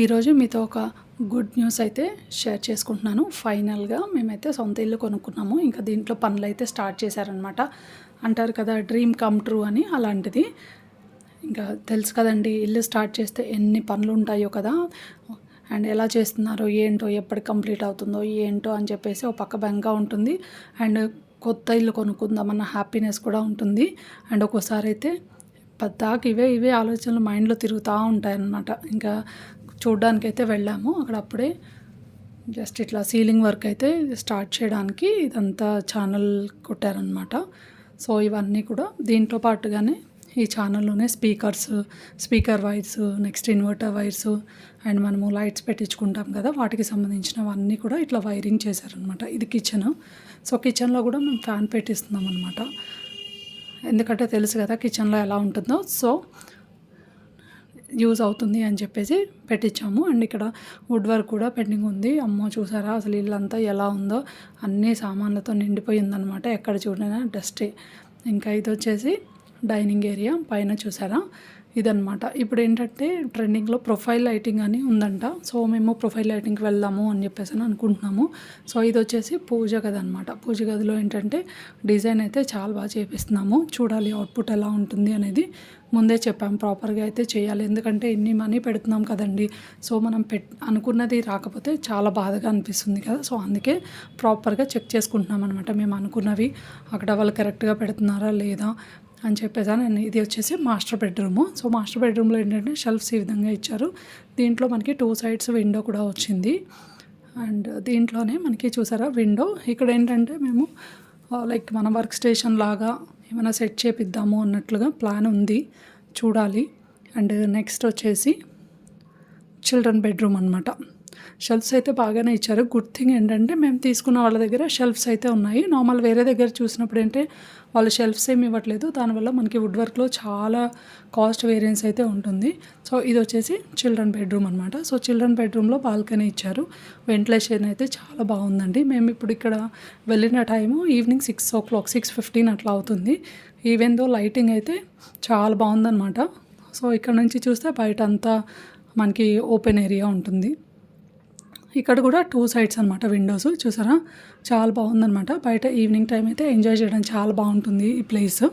ఈరోజు మీతో ఒక గుడ్ న్యూస్ అయితే షేర్ చేసుకుంటున్నాను. ఫైనల్గా మేమైతే సొంత ఇల్లు కొనుక్కున్నాము. ఇంకా దీంట్లో పనులు అయితే స్టార్ట్ చేశారనమాట. అంటారు కదా డ్రీమ్ కమ్ ట్రూ అని, అలాంటిది. ఇంకా తెలుసు కదండి, ఇల్లు స్టార్ట్ చేస్తే ఎన్ని పనులు ఉంటాయో కదా. అండ్ ఎలా చేస్తున్నారో ఏంటో, ఎప్పటికి కంప్లీట్ అవుతుందో ఏంటో అని చెప్పేసి ఒక పక్క బెంగా ఉంటుంది. అండ్ కొత్త ఇల్లు కొనుక్కుందామన్న హ్యాపీనెస్ కూడా ఉంటుంది. అండ్ ఒక్కోసారి అయితే పద్దాక ఇవే ఆలోచనలు మైండ్లో తిరుగుతూ ఉంటాయన్నమాట. ఇంకా చూడ్డానికైతే వెళ్ళాము. అక్కడ అప్పుడే జస్ట్ ఇట్లా సీలింగ్ వర్క్ అయితే స్టార్ట్ చేయడానికి ఇదంతా ఛానల్ కొట్టారనమాట. సో ఇవన్నీ కూడా దీంట్లో పాటుగానే ఈ ఛానల్లోనే speaker wires, next inverter wires, and మనము లైట్స్ పెట్టించుకుంటాం కదా, వాటికి సంబంధించినవన్నీ కూడా ఇట్లా వైరింగ్ చేశారనమాట. ఇది కిచెన్. సో కిచెన్లో కూడా మేము ఫ్యాన్ పెట్టిస్తున్నాం అనమాట. ఎందుకంటే తెలుసు కదా కిచెన్లో ఎలా ఉంటుందో. సో యూజ్ అవుతుంది అని చెప్పేసి పెట్టించాము. అండ్ ఇక్కడ వుడ్ వర్క్ కూడా పెండింగ్ ఉంది. అమ్మో చూసారా అసలు ఇల్లంతా ఎలా ఉందో, అన్ని సామాన్లతో నిండిపోయిందనమాట. ఎక్కడ చూడైనా డస్టే. ఇంకా ఇది వచ్చేసి డైనింగ్ ఏరియా పైన చూసారా, ఇదనమాట. ఇప్పుడు ఏంటంటే ట్రెండింగ్లో ప్రొఫైల్ లైటింగ్ అని ఉందంట. సో మేము ప్రొఫైల్ లైటింగ్కి వెళ్దాము అని చెప్పేసి అనుకుంటున్నాము. సో ఇది వచ్చేసి పూజ గది అనమాట. పూజ గదిలో ఏంటంటే డిజైన్ అయితే చాలా బాగా చేపిస్తున్నాము. చూడాలి అవుట్పుట్ ఎలా ఉంటుంది అనేది. ముందే చెప్పాము ప్రాపర్గా అయితే చేయాలి. ఎందుకంటే ఇన్ని మనీ పెడుతున్నాం కదండి. సో మనం అనుకున్నది రాకపోతే చాలా బాధగా అనిపిస్తుంది కదా. సో అందుకే ప్రాపర్గా చెక్ చేసుకుంటున్నాం అనమాట. మేము అనుకున్నవి అక్కడ వాళ్ళు కరెక్ట్గా పెడుతున్నారా లేదా అని చెప్పేసి. నేను ఇది వచ్చేసి మాస్టర్ బెడ్రూము. సో మాస్టర్ బెడ్రూమ్లో ఏంటంటే షెల్ఫ్స్ ఈ విధంగా ఇచ్చారు. దీంట్లో మనకి 2 sides విండో కూడా వచ్చింది. అండ్ దీంట్లోనే మనకి చూసారా విండో. ఇక్కడ ఏంటంటే మేము లైక్ మన వర్క్ స్టేషన్ లాగా ఏమైనా సెట్ చేపిద్దాము అన్నట్లుగా ప్లాన్ ఉంది, చూడాలి. అండ్ నెక్స్ట్ వచ్చేసి చిల్డ్రన్ బెడ్రూమ్ అనమాట. షెల్ఫ్స్ అయితే బాగానే ఇచ్చారు. గుడ్ థింగ్ ఏంటంటే మేము తీసుకున్న వాళ్ళ దగ్గర షెల్ఫ్స్ అయితే ఉన్నాయి. నార్మల్ వేరే దగ్గర చూసినప్పుడు ఏంటంటే వాళ్ళు షెల్ఫ్స్ ఏమి ఇవ్వట్లేదు. దానివల్ల మనకి వుడ్ వర్క్లో చాలా కాస్ట్ వేరియన్స్ అయితే ఉంటుంది. సో ఇది వచ్చేసి చిల్డ్రన్ బెడ్రూమ్ అనమాట. సో చిల్డ్రన్ బెడ్రూమ్లో బాల్కనీ ఇచ్చారు. వెంటిలేషన్ అయితే చాలా బాగుందండి. మేము ఇప్పుడు ఇక్కడ వెళ్ళిన టైము ఈవినింగ్ 6 o'clock 6:15 అట్లా అవుతుంది. ఈవెన్ దో లైటింగ్ అయితే చాలా బాగుందన్నమాట. సో ఇక్కడ నుంచి చూస్తే బయట అంతా మనకి ఓపెన్ ఏరియా ఉంటుంది. ఇక్కడ కూడా 2 sides అనమాట విండోస్. చూసారా చాలా బాగుందనమాట. బయట ఈవినింగ్ టైం అయితే ఎంజాయ్ చేయడం చాలా బాగుంటుంది ఈ ప్లేస్.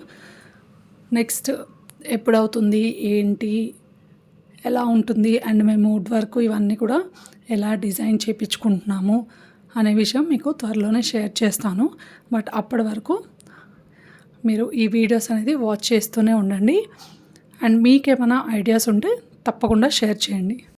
నెక్స్ట్ ఎప్పుడవుతుంది ఏంటి, ఎలా ఉంటుంది, అండ్ మేము వుడ్ వర్క్ ఇవన్నీ కూడా ఎలా డిజైన్ చేయించుకుంటున్నాము అనే విషయం మీకు త్వరలోనే షేర్ చేస్తాను. బట్ అప్పటి వరకు మీరు ఈ వీడియోస్ అనేది వాచ్ చేస్తూనే ఉండండి. అండ్ మీకేమైనా ఐడియాస్ ఉంటే తప్పకుండా షేర్ చేయండి.